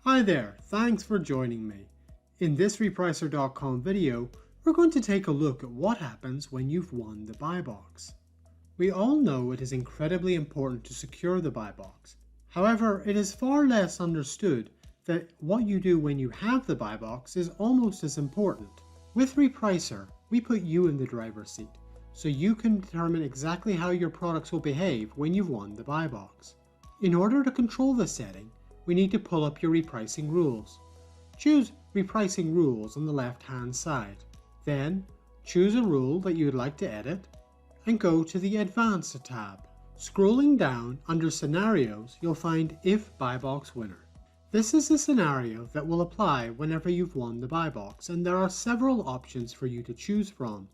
Hi there, thanks for joining me. In this Repricer.com video, we're going to take a look at what happens when you've won the BuyBox. We all know it is incredibly important to secure the BuyBox. However, it is far less understood that what you do when you have the BuyBox is almost as important. With Repricer, we put you in the driver's seat, so you can determine exactly how your products will behave when you've won the BuyBox. In order to control this setting, we need to pull up your repricing rules. Choose Repricing Rules on the left-hand side. Then, choose a rule that you would like to edit, and go to the Advanced tab. Scrolling down under Scenarios, you'll find If BuyBox Winner. This is a scenario that will apply whenever you've won the BuyBox, and there are several options for you to choose from.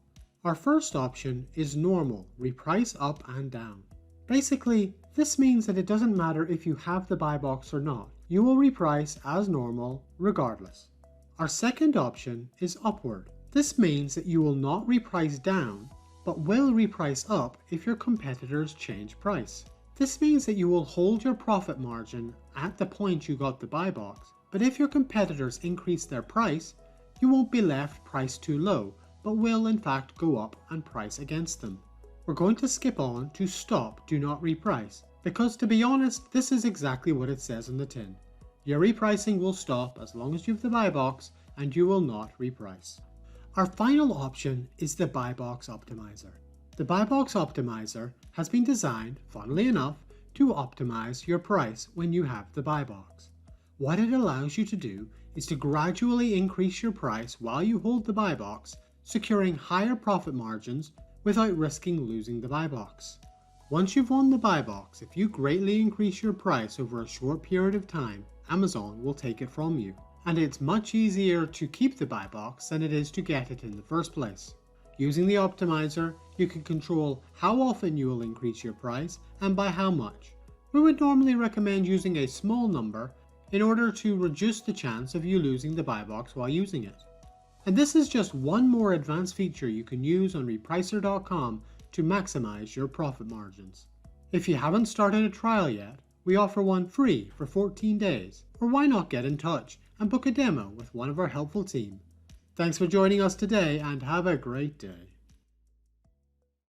Our first option is Normal, Reprice Up and Down. Basically, this means that it doesn't matter if you have the BuyBox or not, you will reprice as normal regardless. Our second option is Upward. This means that you will not reprice down, but will reprice up if your competitors change price. This means that you will hold your profit margin at the point you got the BuyBox, but if your competitors increase their price, you won't be left priced too low, but will in fact go up and price against them. We're going to skip on to Stop Do Not Reprice, because to be honest, this is exactly what it says on the tin. Your repricing will stop as long as you have the BuyBox and you will not reprice. Our final option is the BuyBox Optimizer. The BuyBox Optimizer has been designed, funnily enough, to optimize your price when you have the BuyBox. What it allows you to do is to gradually increase your price while you hold the BuyBox, securing higher profit margins without risking losing the BuyBox. Once you've won the BuyBox, if you greatly increase your price over a short period of time, Amazon will take it from you. And it's much easier to keep the BuyBox than it is to get it in the first place. Using the optimizer, you can control how often you will increase your price and by how much. We would normally recommend using a small number in order to reduce the chance of you losing the BuyBox while using it. And this is just one more advanced feature you can use on Repricer.com to maximize your profit margins. If you haven't started a trial yet, we offer one free for 14 days, or why not get in touch and book a demo with one of our helpful team. Thanks for joining us today and have a great day.